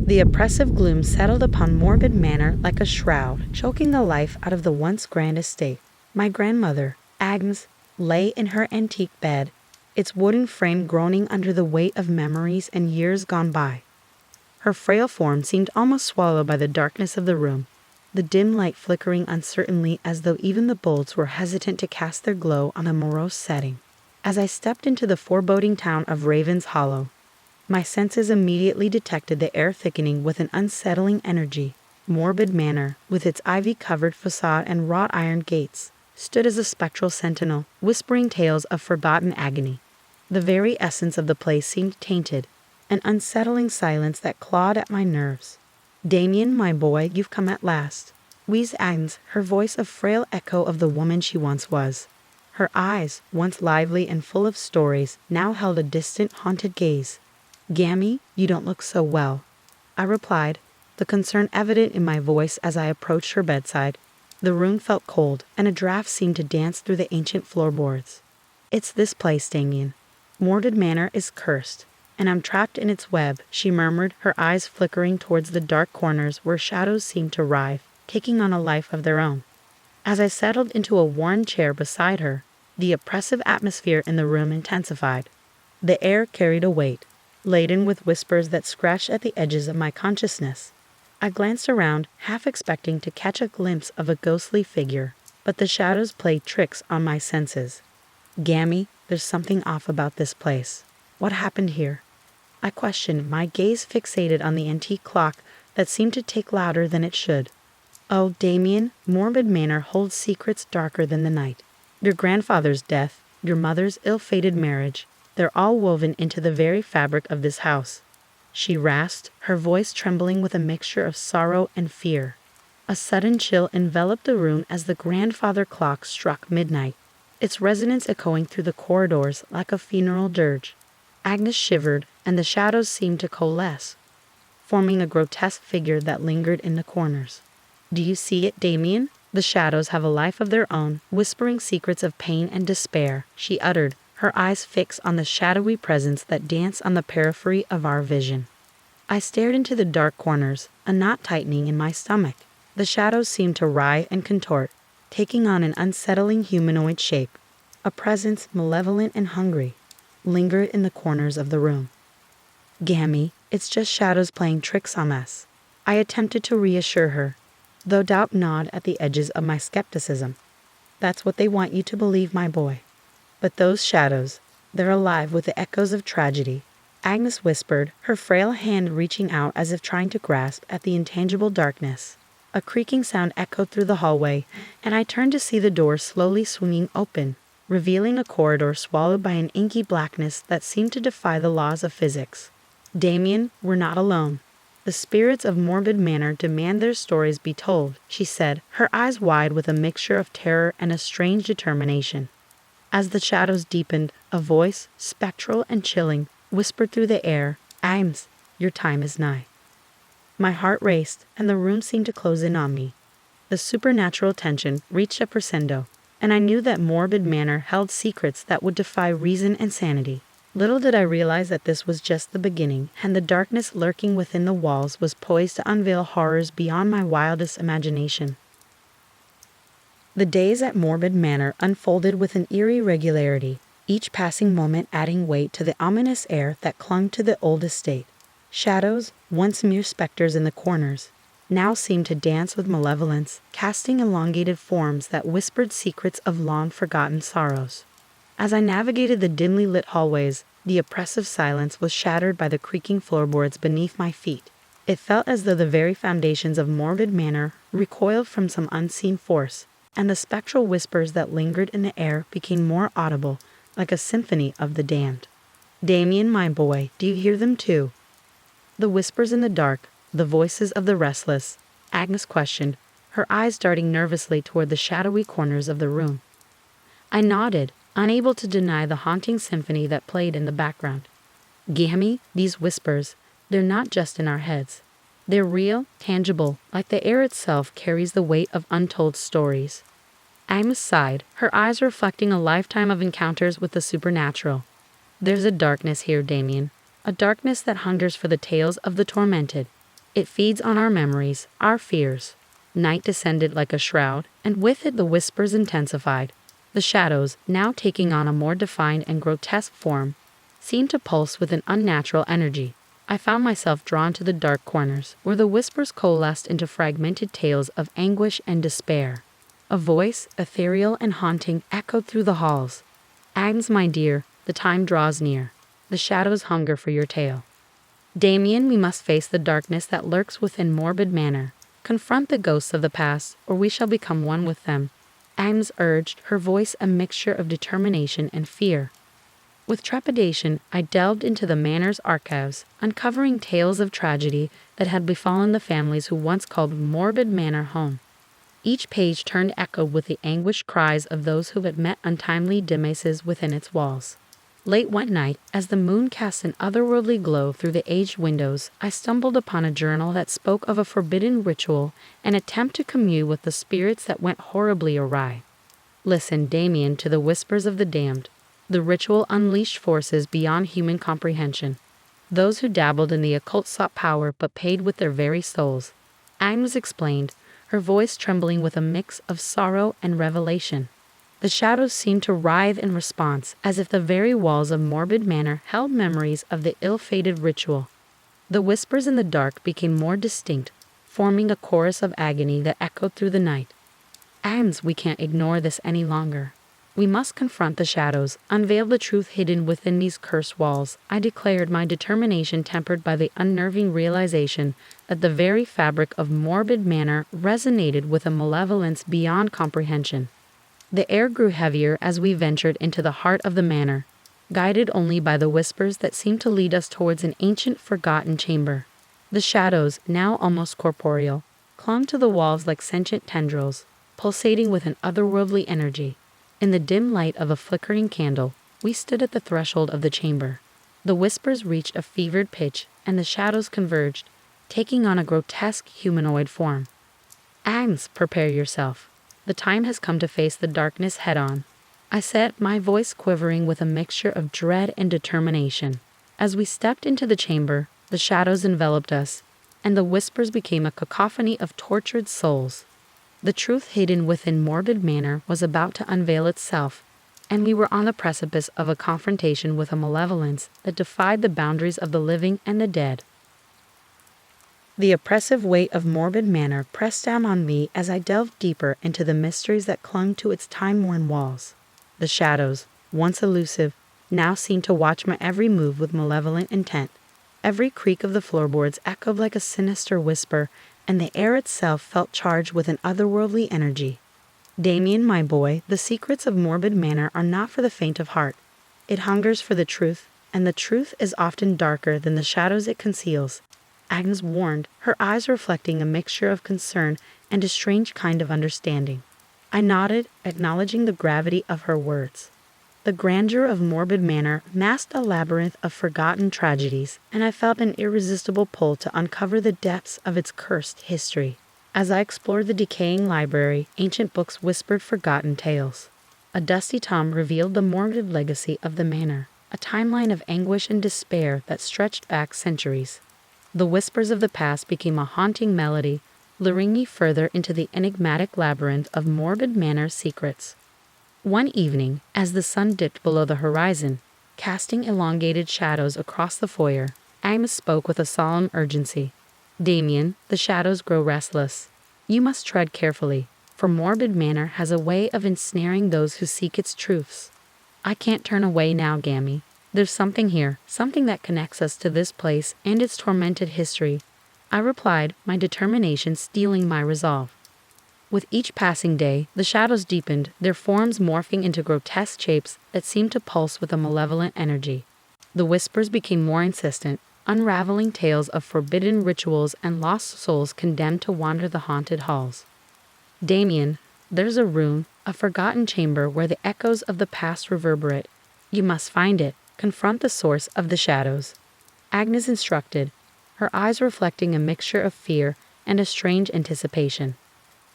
The oppressive gloom settled upon Morbid Manor like a shroud, choking the life out of the once grand estate. My grandmother, Agnes, lay in her antique bed, its wooden frame groaning under the weight of memories and years gone by. Her frail form seemed almost swallowed by the darkness of the room, the dim light flickering uncertainly as though even the bolts were hesitant to cast their glow on a morose setting. As I stepped into the foreboding town of Raven's Hollow, my senses immediately detected the air thickening with an unsettling energy. Morbid Manor, with its ivy-covered facade and wrought iron gates, stood as a spectral sentinel, whispering tales of forgotten agony. The very essence of the place seemed tainted, an unsettling silence that clawed at my nerves. "Damien, my boy, you've come at last," wheezed Agnes, her voice a frail echo of the woman she once was. Her eyes, once lively and full of stories, now held a distant, haunted gaze. "Gammy, you don't look so well," I replied, the concern evident in my voice as I approached her bedside. The room felt cold, and a draft seemed to dance through the ancient floorboards. "It's this place, Damien. Morbid Manor is cursed, and I'm trapped in its web," she murmured, her eyes flickering towards the dark corners where shadows seemed to writhe, taking on a life of their own. As I settled into a worn chair beside her, the oppressive atmosphere in the room intensified. The air carried a weight, laden with whispers that scratched at the edges of my consciousness. I glanced around, half expecting to catch a glimpse of a ghostly figure, but the shadows played tricks on my senses. "Gammy, there's something off about this place. What happened here?" I questioned, my gaze fixated on the antique clock that seemed to tick louder than it should. "Oh, Damien, Morbid Manor holds secrets darker than the night. Your grandfather's death, your mother's ill-fated marriage, they're all woven into the very fabric of this house," she rasped, her voice trembling with a mixture of sorrow and fear. A sudden chill enveloped the room as the grandfather clock struck midnight, its resonance echoing through the corridors like a funeral dirge. Agnes shivered, and the shadows seemed to coalesce, forming a grotesque figure that lingered in the corners. "Do you see it, Damien? The shadows have a life of their own, whispering secrets of pain and despair," she uttered, her eyes fixed on the shadowy presence that danced on the periphery of our vision. I stared into the dark corners, a knot tightening in my stomach. The shadows seemed to writhe and contort, taking on an unsettling humanoid shape. A presence, malevolent and hungry, lingered in the corners of the room. "Gammy, it's just shadows playing tricks on us," I attempted to reassure her, though doubt gnawed at the edges of my skepticism. "That's what they want you to believe, my boy. But those shadows, they're alive with the echoes of tragedy," Agnes whispered, her frail hand reaching out as if trying to grasp at the intangible darkness. A creaking sound echoed through the hallway, and I turned to see the door slowly swinging open, revealing a corridor swallowed by an inky blackness that seemed to defy the laws of physics. "Damien, we're not alone. The spirits of Morbid Manor demand their stories be told," she said, her eyes wide with a mixture of terror and a strange determination. As the shadows deepened, a voice, spectral and chilling, whispered through the air, "Agnes, your time is nigh." My heart raced, and the room seemed to close in on me. The supernatural tension reached a crescendo, and I knew that Morbid Manor held secrets that would defy reason and sanity. Little did I realize that this was just the beginning, and the darkness lurking within the walls was poised to unveil horrors beyond my wildest imagination. The days at Morbid Manor unfolded with an eerie regularity, each passing moment adding weight to the ominous air that clung to the old estate. Shadows, once mere specters in the corners, now seemed to dance with malevolence, casting elongated forms that whispered secrets of long-forgotten sorrows. As I navigated the dimly lit hallways, the oppressive silence was shattered by the creaking floorboards beneath my feet. It felt as though the very foundations of Morbid Manor recoiled from some unseen force, and the spectral whispers that lingered in the air became more audible, like a symphony of the damned. "Damien, my boy, do you hear them too?" The whispers in the dark, the voices of the restless, Agnes questioned, her eyes darting nervously toward the shadowy corners of the room. I nodded, unable to deny the haunting symphony that played in the background. "Gammy, these whispers, they're not just in our heads. They're real, tangible, like the air itself carries the weight of untold stories." Agnes sighed, her eyes reflecting a lifetime of encounters with the supernatural. "There's a darkness here, Damien, a darkness that hungers for the tales of the tormented. It feeds on our memories, our fears. Night descended like a shroud, and with it the whispers intensified. The shadows, now taking on a more defined and grotesque form, seemed to pulse with an unnatural energy. I found myself drawn to the dark corners, where the whispers coalesced into fragmented tales of anguish and despair. A voice, ethereal and haunting, echoed through the halls. Agnes, my dear, the time draws near. The shadows hunger for your tale. Damien, we must face the darkness that lurks within Morbid Manor. Confront the ghosts of the past, or we shall become one with them. Agnes urged, her voice a mixture of determination and fear. With trepidation, I delved into the manor's archives, uncovering tales of tragedy that had befallen the families who once called Morbid Manor home. Each page turned echoed with the anguished cries of those who had met untimely demise within its walls. Late one night, as the moon cast an otherworldly glow through the aged windows, I stumbled upon a journal that spoke of a forbidden ritual, an attempt to commune with the spirits that went horribly awry. Listen, Damien, to the whispers of the damned. The ritual unleashed forces beyond human comprehension. Those who dabbled in the occult sought power but paid with their very souls. Agnes explained, her voice trembling with a mix of sorrow and revelation. The shadows seemed to writhe in response, as if the very walls of Morbid Manor held memories of the ill-fated ritual. The whispers in the dark became more distinct, forming a chorus of agony that echoed through the night. Agnes, we can't ignore this any longer. We must confront the shadows, unveil the truth hidden within these cursed walls, I declared, my determination tempered by the unnerving realization that the very fabric of Morbid Manor resonated with a malevolence beyond comprehension. The air grew heavier as we ventured into the heart of the manor, guided only by the whispers that seemed to lead us towards an ancient, forgotten chamber. The shadows, now almost corporeal, clung to the walls like sentient tendrils, pulsating with an otherworldly energy. In the dim light of a flickering candle, we stood at the threshold of the chamber. The whispers reached a fevered pitch, and the shadows converged, taking on a grotesque humanoid form. Agnes, prepare yourself. The time has come to face the darkness head-on, I said, my voice quivering with a mixture of dread and determination. As we stepped into the chamber, the shadows enveloped us, and the whispers became a cacophony of tortured souls. The truth hidden within Morbid Manor was about to unveil itself, and we were on the precipice of a confrontation with a malevolence that defied the boundaries of the living and the dead. The oppressive weight of Morbid Manor pressed down on me as I delved deeper into the mysteries that clung to its time-worn walls. The shadows, once elusive, now seemed to watch my every move with malevolent intent. Every creak of the floorboards echoed like a sinister whisper, and the air itself felt charged with an otherworldly energy. Damien, my boy, the secrets of Morbid Manor are not for the faint of heart. It hungers for the truth, and the truth is often darker than the shadows it conceals. Agnes warned, her eyes reflecting a mixture of concern and a strange kind of understanding. I nodded, acknowledging the gravity of her words. The grandeur of Morbid Manor masked a labyrinth of forgotten tragedies, and I felt an irresistible pull to uncover the depths of its cursed history. As I explored the decaying library, ancient books whispered forgotten tales. A dusty tome revealed the morbid legacy of the manor, a timeline of anguish and despair that stretched back centuries. The whispers of the past became a haunting melody, luring me further into the enigmatic labyrinth of Morbid Manor's secrets. One evening, as the sun dipped below the horizon, casting elongated shadows across the foyer, Agnes spoke with a solemn urgency. Damien, the shadows grow restless. You must tread carefully, for Morbid Manor has a way of ensnaring those who seek its truths. I can't turn away now, Gammy. There's something here, something that connects us to this place and its tormented history. I replied, my determination steeling my resolve. With each passing day, the shadows deepened, their forms morphing into grotesque shapes that seemed to pulse with a malevolent energy. The whispers became more insistent, unraveling tales of forbidden rituals and lost souls condemned to wander the haunted halls. Damien, there's a room, a forgotten chamber where the echoes of the past reverberate. You must find it, confront the source of the shadows. Agnes instructed, her eyes reflecting a mixture of fear and a strange anticipation.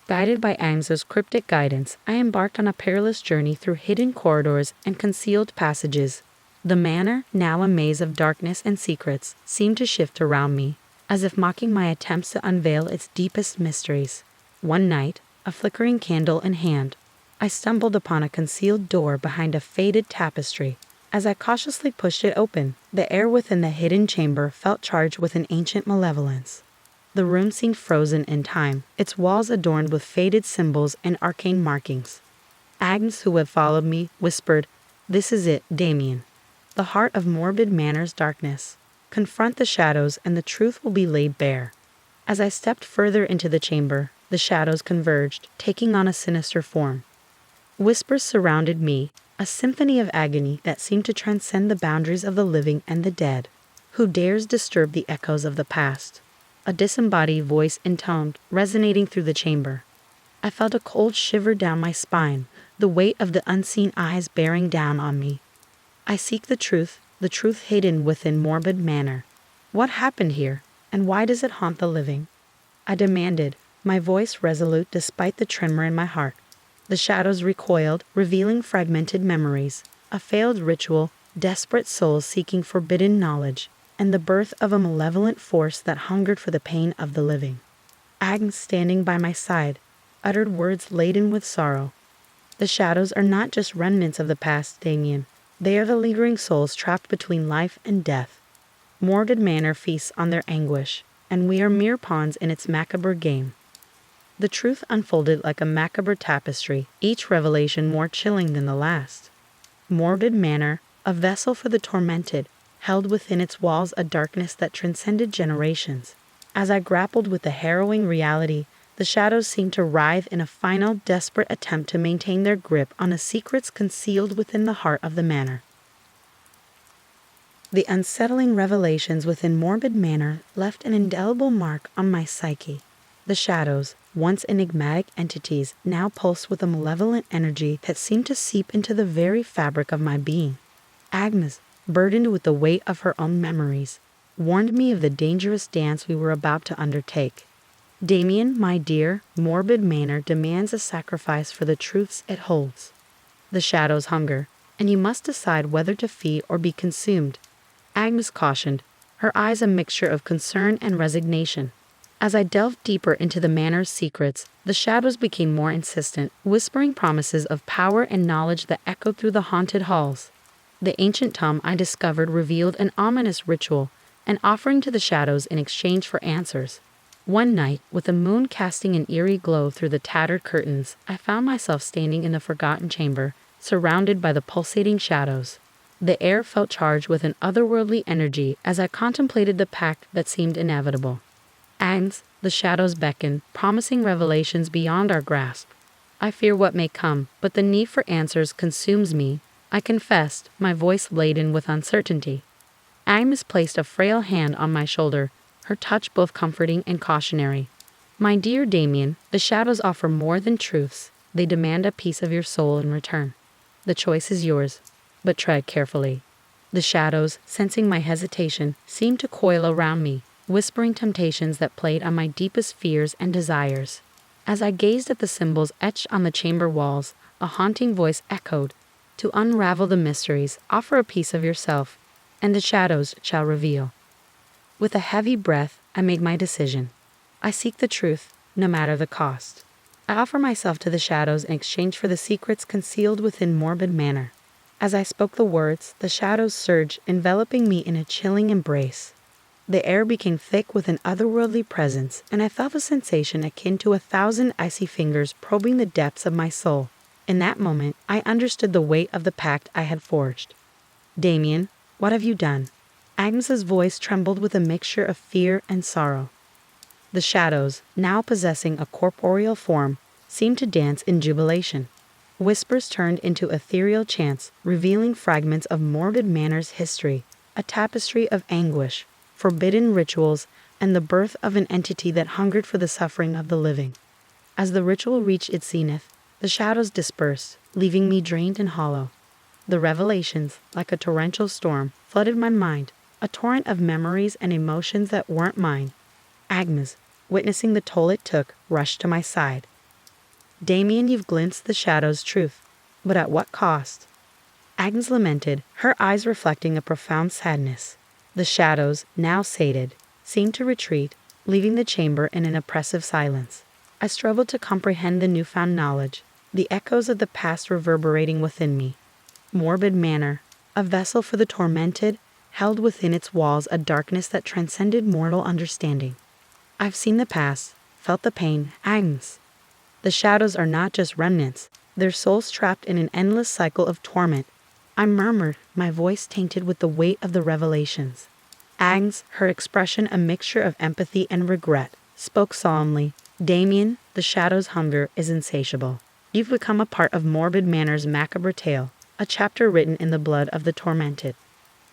Guided by Agnes's cryptic guidance, I embarked on a perilous journey through hidden corridors and concealed passages. The manor, now a maze of darkness and secrets, seemed to shift around me. as if mocking my attempts to unveil its deepest mysteries. One night, a flickering candle in hand, I stumbled upon a concealed door behind a faded tapestry. As I cautiously pushed it open, the air within the hidden chamber felt charged with an ancient malevolence. The room seemed frozen in time, its walls adorned with faded symbols and arcane markings. Agnes, who had followed me, whispered, "This is it, Damien. The heart of Morbid Manor's darkness. Confront the shadows and the truth will be laid bare." As I stepped further into the chamber, the shadows converged, taking on a sinister form. Whispers surrounded me, a symphony of agony that seemed to transcend the boundaries of the living and the dead. Who dares disturb the echoes of the past? A disembodied voice intoned, resonating through the chamber. I felt a cold shiver down my spine, the weight of the unseen eyes bearing down on me. I seek the truth hidden within Morbid Manor. What happened here, and why does it haunt the living? I demanded, my voice resolute despite the tremor in my heart. The shadows recoiled, revealing fragmented memories, a failed ritual, desperate souls seeking forbidden knowledge, and the birth of a malevolent force that hungered for the pain of the living. Agnes, standing by my side, uttered words laden with sorrow. The shadows are not just remnants of the past, Damien. They are the lingering souls trapped between life and death. Morbid Manor feasts on their anguish, and we are mere pawns in its macabre game. The truth unfolded like a macabre tapestry, each revelation more chilling than the last. Morbid Manor, a vessel for the tormented, held within its walls a darkness that transcended generations. As I grappled with the harrowing reality, the shadows seemed to writhe in a final, desperate attempt to maintain their grip on the secrets concealed within the heart of the manor. The unsettling revelations within Morbid Manor left an indelible mark on my psyche. The shadows, once enigmatic entities, now pulsed with a malevolent energy that seemed to seep into the very fabric of my being. Agnes, burdened with the weight of her own memories, warned me of the dangerous dance we were about to undertake. Damien, my dear, Morbid Manor demands a sacrifice for the truths it holds. The shadows hunger, and you must decide whether to feed or be consumed. Agnes cautioned, her eyes a mixture of concern and resignation. As I delved deeper into the manor's secrets, the shadows became more insistent, whispering promises of power and knowledge that echoed through the haunted halls. The ancient tome I discovered revealed an ominous ritual, an offering to the shadows in exchange for answers. One night, with the moon casting an eerie glow through the tattered curtains, I found myself standing in the forgotten chamber, surrounded by the pulsating shadows. The air felt charged with an otherworldly energy as I contemplated the pact that seemed inevitable. Agnes, the shadows beckon, promising revelations beyond our grasp. I fear what may come, but the need for answers consumes me, I confessed, my voice laden with uncertainty. Agnes placed a frail hand on my shoulder, her touch both comforting and cautionary. My dear Damien, the shadows offer more than truths. They demand a piece of your soul in return. The choice is yours, but tread carefully. The shadows, sensing my hesitation, seemed to coil around me, whispering temptations that played on my deepest fears and desires. As I gazed at the symbols etched on the chamber walls, a haunting voice echoed, "To unravel the mysteries, offer a piece of yourself, and the shadows shall reveal." With a heavy breath, I made my decision. I seek the truth, no matter the cost. I offer myself to the shadows in exchange for the secrets concealed within Morbid Manor. As I spoke the words, the shadows surged, enveloping me in a chilling embrace. The air became thick with an otherworldly presence, and I felt a sensation akin to 1,000 icy fingers probing the depths of my soul. In that moment, I understood the weight of the pact I had forged. "Damien, what have you done?" Agnes's voice trembled with a mixture of fear and sorrow. The shadows, now possessing a corporeal form, seemed to dance in jubilation. Whispers turned into ethereal chants, revealing fragments of Morbid Manor's history, a tapestry of anguish, forbidden rituals, and the birth of an entity that hungered for the suffering of the living. As the ritual reached its zenith, the shadows dispersed, leaving me drained and hollow. The revelations, like a torrential storm, flooded my mind, a torrent of memories and emotions that weren't mine. Agnes, witnessing the toll it took, rushed to my side. "Damien, you've glimpsed the shadow's truth, but at what cost?" Agnes lamented, her eyes reflecting a profound sadness. The shadows, now sated, seemed to retreat, leaving the chamber in an oppressive silence. I struggled to comprehend the newfound knowledge, the echoes of the past reverberating within me. Morbid Manor, a vessel for the tormented, held within its walls a darkness that transcended mortal understanding. I've seen the past, felt the pain, Agnes. The shadows are not just remnants, they're souls trapped in an endless cycle of torment. I murmured, my voice tainted with the weight of the revelations. Agnes, her expression a mixture of empathy and regret, spoke solemnly. Damien, the shadow's hunger is insatiable. You've become a part of Morbid Manor's macabre tale, a chapter written in the blood of the tormented.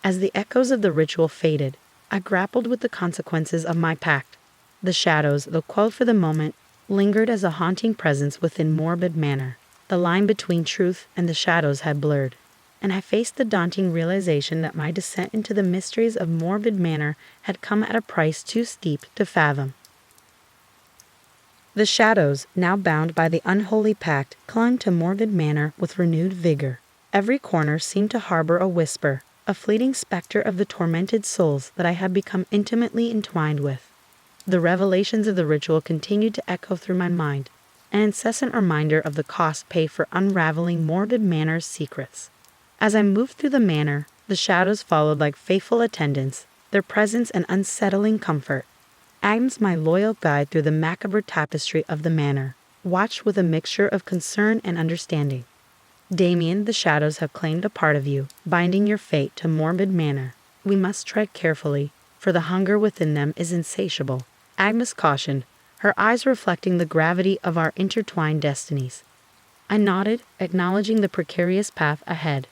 As the echoes of the ritual faded, I grappled with the consequences of my pact. The shadows, though quelled for the moment, lingered as a haunting presence within Morbid Manor. The line between truth and the shadows had blurred, and I faced the daunting realization that my descent into the mysteries of Morbid Manor had come at a price too steep to fathom. The shadows, now bound by the unholy pact, clung to Morbid Manor with renewed vigor. Every corner seemed to harbor a whisper, a fleeting specter of the tormented souls that I had become intimately entwined with. The revelations of the ritual continued to echo through my mind, an incessant reminder of the cost paid for unraveling Morbid Manor's secrets. As I moved through the manor, the shadows followed like faithful attendants, their presence an unsettling comfort. Agnes, my loyal guide through the macabre tapestry of the manor, watched with a mixture of concern and understanding. Damien, the shadows have claimed a part of you, binding your fate to Morbid Manor. We must tread carefully, for the hunger within them is insatiable. Agnes cautioned, her eyes reflecting the gravity of our intertwined destinies. I nodded, acknowledging the precarious path ahead.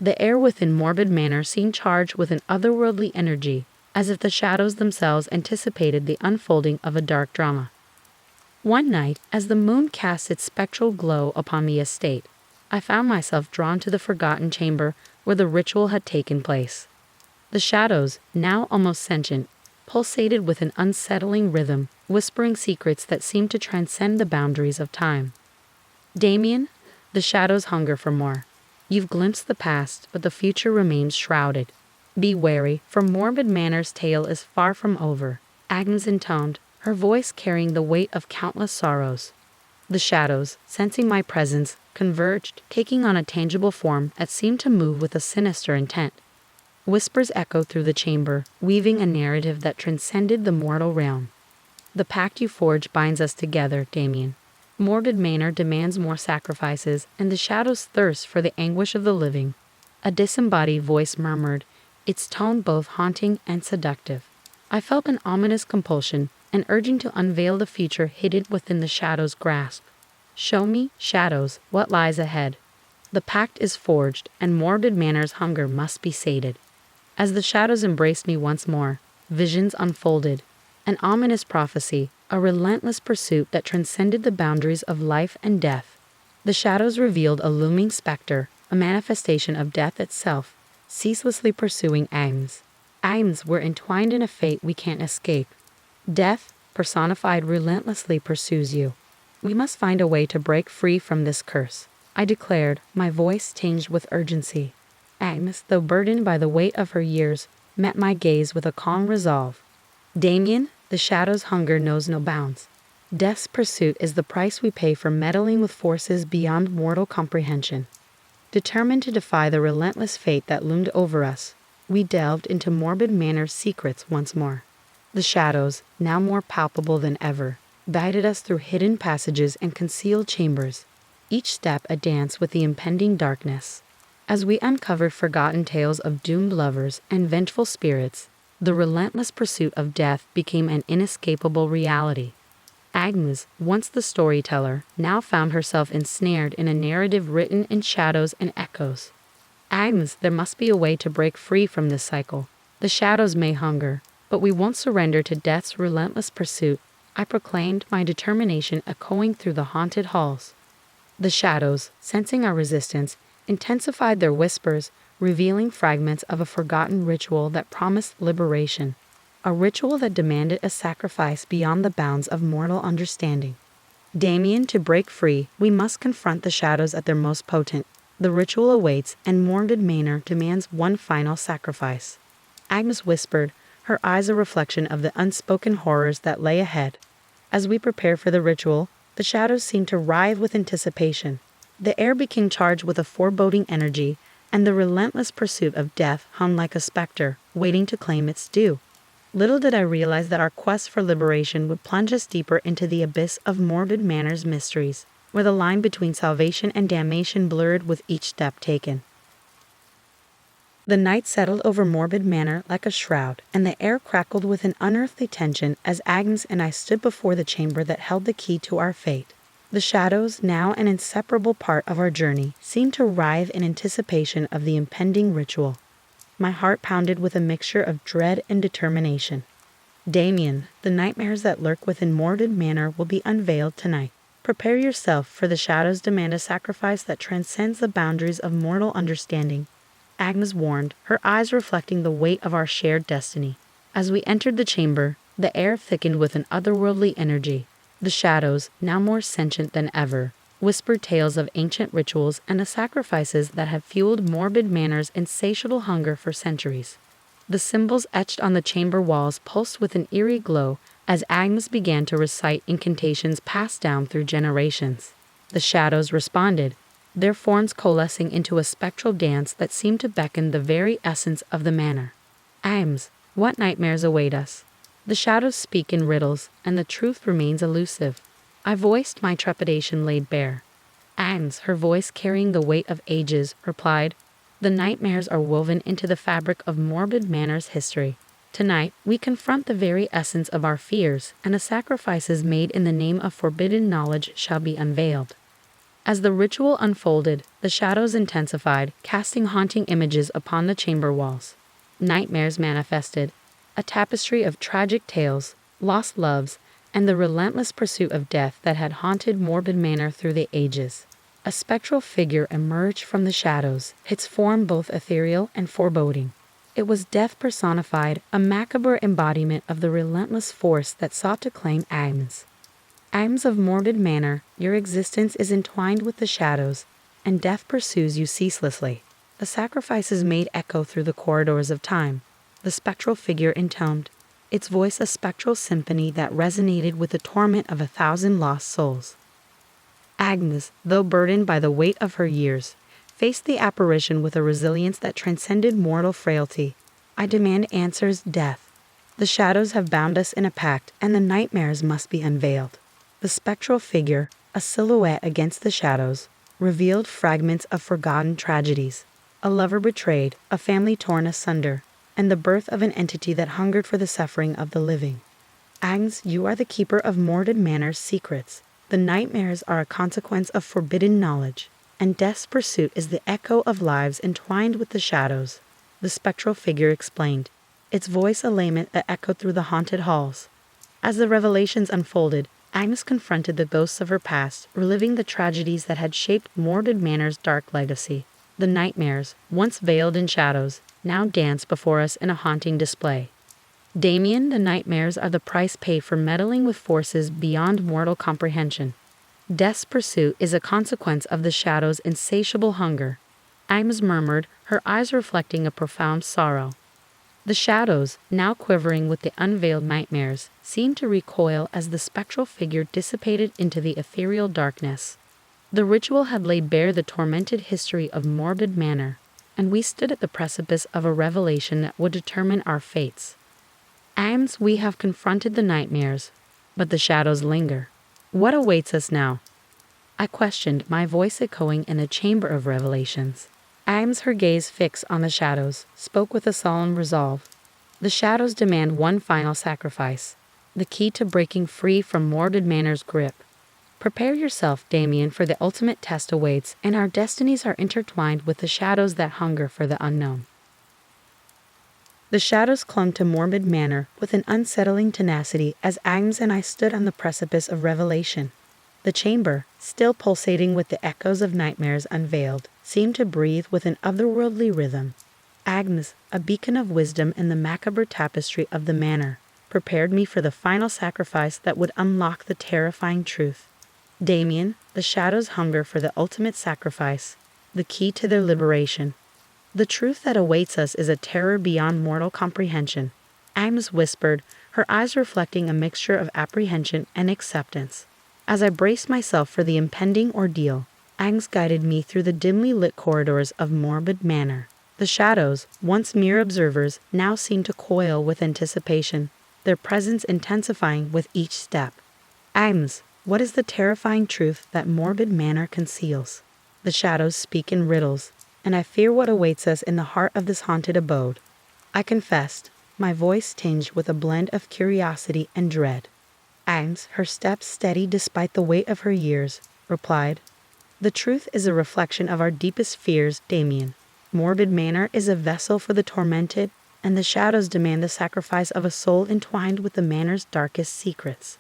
The air within Morbid Manor seemed charged with an otherworldly energy, as if the shadows themselves anticipated the unfolding of a dark drama. One night, as the moon cast its spectral glow upon the estate, I found myself drawn to the forgotten chamber where the ritual had taken place. The shadows, now almost sentient, pulsated with an unsettling rhythm, whispering secrets that seemed to transcend the boundaries of time. Damien, the shadows hunger for more. You've glimpsed the past, but the future remains shrouded. Be wary, for Morbid Manor's tale is far from over, Agnes intoned, her voice carrying the weight of countless sorrows. The shadows, sensing my presence, converged, taking on a tangible form that seemed to move with a sinister intent. Whispers echoed through the chamber, weaving a narrative that transcended the mortal realm. The pact you forged binds us together, Damien. Morbid Manor demands more sacrifices, and the shadows thirst for the anguish of the living. A disembodied voice murmured, its tone both haunting and seductive. I felt an ominous compulsion, an urging to unveil the future hidden within the shadows' grasp. Show me, shadows, what lies ahead. The pact is forged, and Morbid Manor's hunger must be sated. As the shadows embraced me once more, visions unfolded. An ominous prophecy, a relentless pursuit that transcended the boundaries of life and death. The shadows revealed a looming specter, a manifestation of death itself, ceaselessly pursuing Agnes. Agnes, we're entwined in a fate we can't escape. Death, personified, relentlessly pursues you. We must find a way to break free from this curse, I declared, my voice tinged with urgency. Agnes, though burdened by the weight of her years, met my gaze with a calm resolve. Damien, the shadow's hunger knows no bounds. Death's pursuit is the price we pay for meddling with forces beyond mortal comprehension. Determined to defy the relentless fate that loomed over us, we delved into Morbid Manor's secrets once more. The shadows, now more palpable than ever, guided us through hidden passages and concealed chambers, each step a dance with the impending darkness. As we uncovered forgotten tales of doomed lovers and vengeful spirits, the relentless pursuit of death became an inescapable reality. Agnes, once the storyteller, now found herself ensnared in a narrative written in shadows and echoes. Agnes, there must be a way to break free from this cycle. The shadows may hunger, but we won't surrender to death's relentless pursuit, I proclaimed, my determination echoing through the haunted halls. The shadows, sensing our resistance, intensified their whispers, revealing fragments of a forgotten ritual that promised liberation, a ritual that demanded a sacrifice beyond the bounds of mortal understanding. Damien, to break free, we must confront the shadows at their most potent. The ritual awaits, and Morbid Manor demands one final sacrifice. Agnes whispered, her eyes a reflection of the unspoken horrors that lay ahead. As we prepare for the ritual, the shadows seemed to writhe with anticipation. The air became charged with a foreboding energy, and the relentless pursuit of death hung like a specter, waiting to claim its due. Little did I realize that our quest for liberation would plunge us deeper into the abyss of Morbid Manor's mysteries, where the line between salvation and damnation blurred with each step taken. The night settled over Morbid Manor like a shroud, and the air crackled with an unearthly tension as Agnes and I stood before the chamber that held the key to our fate. The shadows, now an inseparable part of our journey, seemed to writhe in anticipation of the impending ritual. My heart pounded with a mixture of dread and determination. Damien, the nightmares that lurk within Morbid Manor will be unveiled tonight. Prepare yourself, for the shadows demand a sacrifice that transcends the boundaries of mortal understanding. Agnes warned, her eyes reflecting the weight of our shared destiny. As we entered the chamber, the air thickened with an otherworldly energy. The shadows, now more sentient than ever, whispered tales of ancient rituals and the sacrifices that have fueled Morbid Manor's insatiable hunger for centuries. The symbols etched on the chamber walls pulsed with an eerie glow as Agnes began to recite incantations passed down through generations. The shadows responded, their forms coalescing into a spectral dance that seemed to beckon the very essence of the manor. Agnes, what nightmares await us? The shadows speak in riddles, and the truth remains elusive. I voiced my trepidation laid bare. Agnes, her voice carrying the weight of ages, replied, the nightmares are woven into the fabric of Morbid Manor's history. Tonight, we confront the very essence of our fears, and the sacrifices made in the name of forbidden knowledge shall be unveiled. As the ritual unfolded, the shadows intensified, casting haunting images upon the chamber walls. Nightmares manifested, a tapestry of tragic tales, lost loves, and the relentless pursuit of death that had haunted Morbid Manor through the ages. A spectral figure emerged from the shadows, its form both ethereal and foreboding. It was death personified, a macabre embodiment of the relentless force that sought to claim Agnes. Agnes of Morbid Manor, your existence is entwined with the shadows, and death pursues you ceaselessly. The sacrifices made echo through the corridors of time. The spectral figure intoned, its voice a spectral symphony that resonated with the torment of 1,000 lost souls. Agnes, though burdened by the weight of her years, faced the apparition with a resilience that transcended mortal frailty. I demand answers, death. The shadows have bound us in a pact, and the nightmares must be unveiled. The spectral figure, a silhouette against the shadows, revealed fragments of forgotten tragedies. A lover betrayed, a family torn asunder, and the birth of an entity that hungered for the suffering of the living. Agnes, you are the keeper of Morbid Manor's secrets. The nightmares are a consequence of forbidden knowledge, and death's pursuit is the echo of lives entwined with the shadows. The spectral figure explained, its voice a lament that echoed through the haunted halls. As the revelations unfolded, Agnes confronted the ghosts of her past, reliving the tragedies that had shaped Morbid Manor's dark legacy. The nightmares, once veiled in shadows, now danced before us in a haunting display. Damien, the nightmares are the price paid for meddling with forces beyond mortal comprehension. Death's pursuit is a consequence of the shadow's insatiable hunger. Agnes murmured, her eyes reflecting a profound sorrow. The shadows, now quivering with the unveiled nightmares, seemed to recoil as the spectral figure dissipated into the ethereal darkness. The ritual had laid bare the tormented history of Morbid Manor, and we stood at the precipice of a revelation that would determine our fates. Agnes, we have confronted the nightmares, but the shadows linger. What awaits us now? I questioned, my voice echoing in the chamber of revelations. Agnes, her gaze fixed on the shadows, spoke with a solemn resolve. The shadows demand one final sacrifice, the key to breaking free from Morbid Manor's grip. Prepare yourself, Damien, for the ultimate test awaits, and our destinies are intertwined with the shadows that hunger for the unknown. The shadows clung to Morbid Manor with an unsettling tenacity as Agnes and I stood on the precipice of revelation. The chamber, still pulsating with the echoes of nightmares unveiled, seemed to breathe with an otherworldly rhythm. Agnes, a beacon of wisdom in the macabre tapestry of the manor, prepared me for the final sacrifice that would unlock the terrifying truth. Damien, the shadows hunger for the ultimate sacrifice, the key to their liberation. The truth that awaits us is a terror beyond mortal comprehension. Agnes whispered, her eyes reflecting a mixture of apprehension and acceptance. As I braced myself for the impending ordeal, Agnes guided me through the dimly lit corridors of Morbid Manor. The shadows, once mere observers, now seemed to coil with anticipation, their presence intensifying with each step. Agnes, what is the terrifying truth that Morbid Manor conceals? The shadows speak in riddles, and I fear what awaits us in the heart of this haunted abode. I confessed, my voice tinged with a blend of curiosity and dread. Agnes, her steps steady despite the weight of her years, replied, "The truth is a reflection of our deepest fears, Damien. Morbid Manor is a vessel for the tormented, and the shadows demand the sacrifice of a soul entwined with the manor's darkest secrets."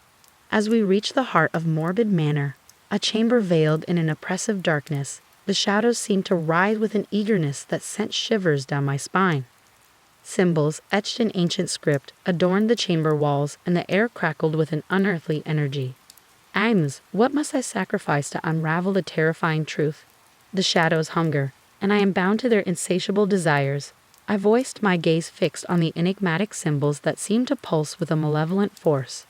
As we reached the heart of Morbid Manor, a chamber veiled in an oppressive darkness, the shadows seemed to rise with an eagerness that sent shivers down my spine. Symbols, etched in ancient script, adorned the chamber walls, and the air crackled with an unearthly energy. Agnes, what must I sacrifice to unravel the terrifying truth? The shadows hunger, and I am bound to their insatiable desires. I voiced, my gaze fixed on the enigmatic symbols that seemed to pulse with a malevolent force.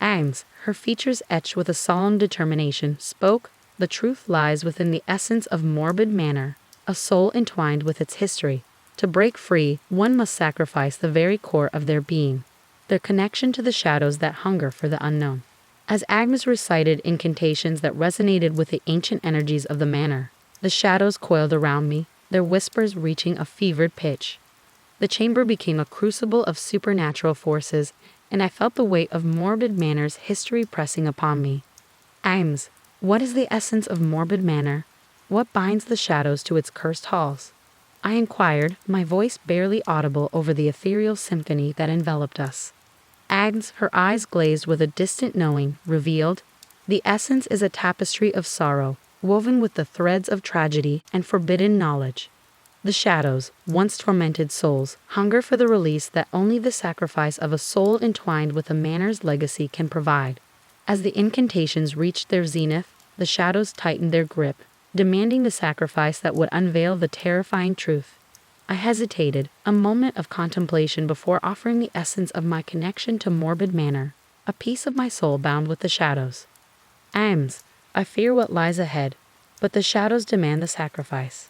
Agnes, her features etched with a solemn determination, spoke, "The truth lies within the essence of Morbid Manor, a soul entwined with its history. To break free, one must sacrifice the very core of their being, their connection to the shadows that hunger for the unknown." As Agnes recited incantations that resonated with the ancient energies of the manor, the shadows coiled around me, their whispers reaching a fevered pitch. The chamber became a crucible of supernatural forces, and I felt the weight of Morbid Manor's history pressing upon me. Agnes, what is the essence of Morbid Manor? What binds the shadows to its cursed halls? I inquired, my voice barely audible over the ethereal symphony that enveloped us. Agnes, her eyes glazed with a distant knowing, revealed, "The essence is a tapestry of sorrow, woven with the threads of tragedy and forbidden knowledge. The shadows, once tormented souls, hunger for the release that only the sacrifice of a soul entwined with a manor's legacy can provide." As the incantations reached their zenith, the shadows tightened their grip, demanding the sacrifice that would unveil the terrifying truth. I hesitated, a moment of contemplation before offering the essence of my connection to Morbid Manor, a piece of my soul bound with the shadows. Agnes, I fear what lies ahead, but the shadows demand the sacrifice.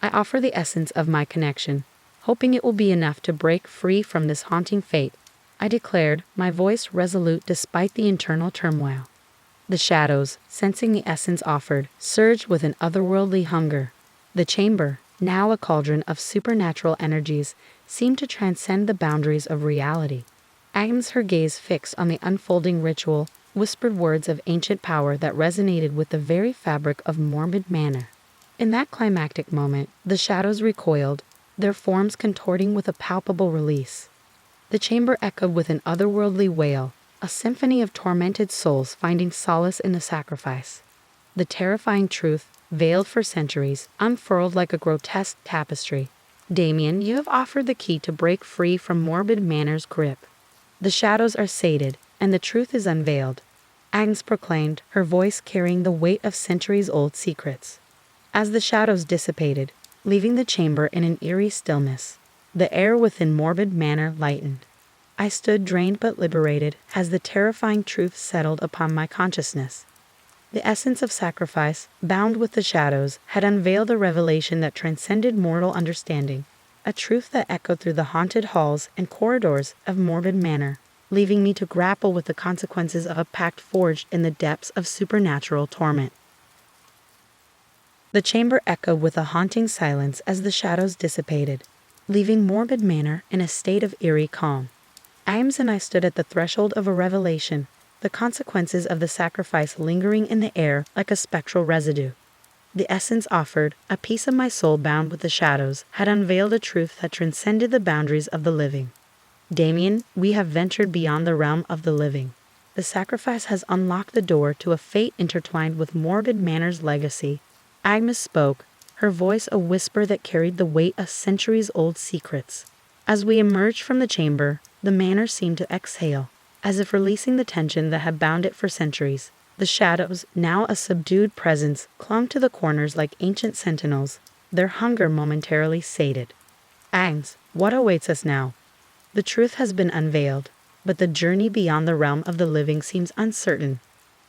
I offer the essence of my connection, hoping it will be enough to break free from this haunting fate, I declared, my voice resolute despite the internal turmoil. The shadows, sensing the essence offered, surged with an otherworldly hunger. The chamber, now a cauldron of supernatural energies, seemed to transcend the boundaries of reality. Agnes, her gaze fixed on the unfolding ritual, whispered words of ancient power that resonated with the very fabric of Morbid Manor. In that climactic moment, the shadows recoiled, their forms contorting with a palpable release. The chamber echoed with an otherworldly wail, a symphony of tormented souls finding solace in the sacrifice. The terrifying truth, veiled for centuries, unfurled like a grotesque tapestry. Damien, you have offered the key to break free from Morbid Manor's grip. The shadows are sated, and the truth is unveiled, Agnes proclaimed, her voice carrying the weight of centuries-old secrets. As the shadows dissipated, leaving the chamber in an eerie stillness, the air within Morbid Manor lightened. I stood drained but liberated as the terrifying truth settled upon my consciousness. The essence of sacrifice, bound with the shadows, had unveiled a revelation that transcended mortal understanding, a truth that echoed through the haunted halls and corridors of Morbid Manor, leaving me to grapple with the consequences of a pact forged in the depths of supernatural torment. The chamber echoed with a haunting silence as the shadows dissipated, leaving Morbid Manor in a state of eerie calm. Ames and I stood at the threshold of a revelation, the consequences of the sacrifice lingering in the air like a spectral residue. The essence offered, a piece of my soul bound with the shadows, had unveiled a truth that transcended the boundaries of the living. Damien, we have ventured beyond the realm of the living. The sacrifice has unlocked the door to a fate intertwined with Morbid Manor's legacy. Agnes spoke, her voice a whisper that carried the weight of centuries-old secrets. As we emerged from the chamber, the manor seemed to exhale, as if releasing the tension that had bound it for centuries. The shadows, now a subdued presence, clung to the corners like ancient sentinels, their hunger momentarily sated. Agnes, what awaits us now? The truth has been unveiled, but the journey beyond the realm of the living seems uncertain.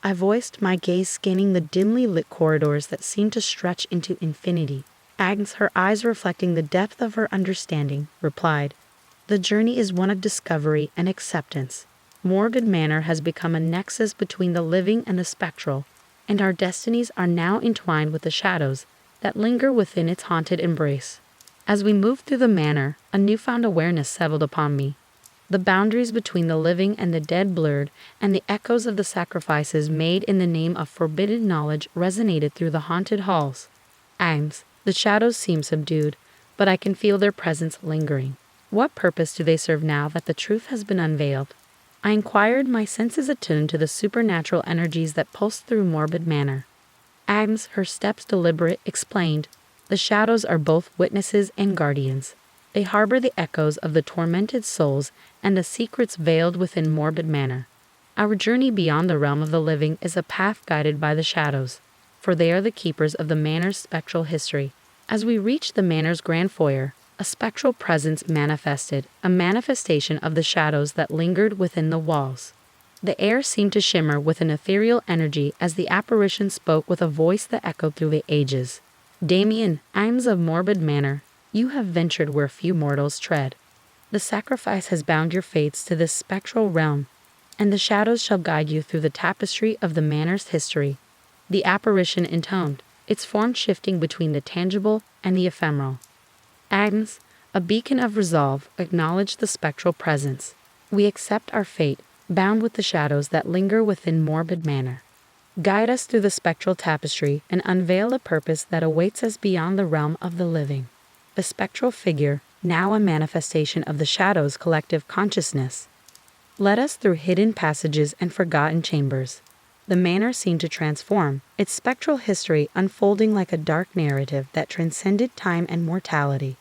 I voiced, my gaze scanning the dimly lit corridors that seemed to stretch into infinity. Agnes, her eyes reflecting the depth of her understanding, replied, "The journey is one of discovery and acceptance. Morbid Manor has become a nexus between the living and the spectral, and our destinies are now entwined with the shadows that linger within its haunted embrace." As we moved through the manor, a newfound awareness settled upon me. The boundaries between the living and the dead blurred, and the echoes of the sacrifices made in the name of forbidden knowledge resonated through the haunted halls. Agnes, the shadows seem subdued, but I can feel their presence lingering. What purpose do they serve now that the truth has been unveiled? I inquired, my senses attuned to the supernatural energies that pulsed through Morbid Manor. Agnes, her steps deliberate, explained, "The shadows are both witnesses and guardians. They harbor the echoes of the tormented souls and the secrets veiled within Morbid Manor. Our journey beyond the realm of the living is a path guided by the shadows, for they are the keepers of the manor's spectral history." As we reached the manor's grand foyer, a spectral presence manifested, a manifestation of the shadows that lingered within the walls. The air seemed to shimmer with an ethereal energy as the apparition spoke with a voice that echoed through the ages. "Damien, Imes of Morbid Manor, you have ventured where few mortals tread. The sacrifice has bound your fates to this spectral realm, and the shadows shall guide you through the tapestry of the manor's history." The apparition intoned, its form shifting between the tangible and the ephemeral. Agnes, a beacon of resolve, acknowledged the spectral presence. "We accept our fate, bound with the shadows that linger within Morbid Manor. Guide us through the spectral tapestry and unveil the purpose that awaits us beyond the realm of the living." The spectral figure, now a manifestation of the shadow's collective consciousness, led us through hidden passages and forgotten chambers. The manor seemed to transform, its spectral history unfolding like a dark narrative that transcended time and mortality.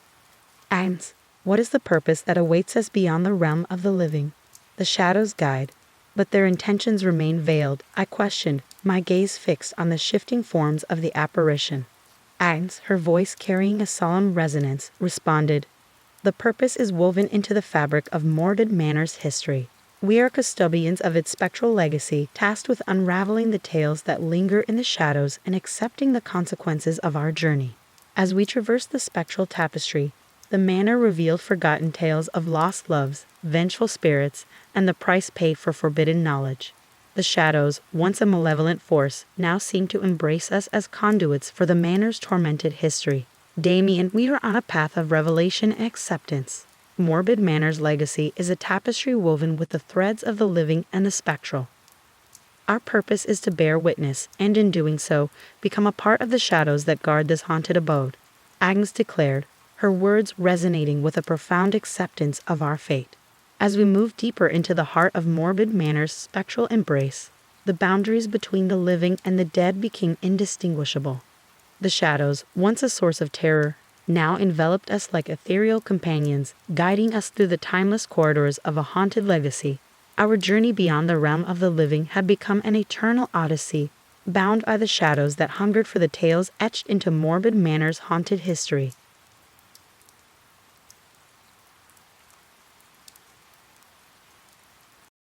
"Agnes, what is the purpose that awaits us beyond the realm of the living?" The shadows guide, but their intentions remain veiled. I questioned, my gaze fixed on the shifting forms of the apparition. Agnes, her voice carrying a solemn resonance, responded, "The purpose is woven into the fabric of Morbid Manor's history. We are custodians of its spectral legacy, tasked with unraveling the tales that linger in the shadows and accepting the consequences of our journey." As we traversed the spectral tapestry, the manor revealed forgotten tales of lost loves, vengeful spirits, and the price paid for forbidden knowledge. The shadows, once a malevolent force, now seemed to embrace us as conduits for the manor's tormented history. "Damien, we are on a path of revelation and acceptance. Morbid Manor's legacy is a tapestry woven with the threads of the living and the spectral. Our purpose is to bear witness, and in doing so, become a part of the shadows that guard this haunted abode," Agnes declared, her words resonating with a profound acceptance of our fate. As we moved deeper into the heart of Morbid Manor's spectral embrace, the boundaries between the living and the dead became indistinguishable. The shadows, once a source of terror, now enveloped us like ethereal companions, guiding us through the timeless corridors of a haunted legacy. Our journey beyond the realm of the living had become an eternal odyssey, bound by the shadows that hungered for the tales etched into Morbid Manor's haunted history.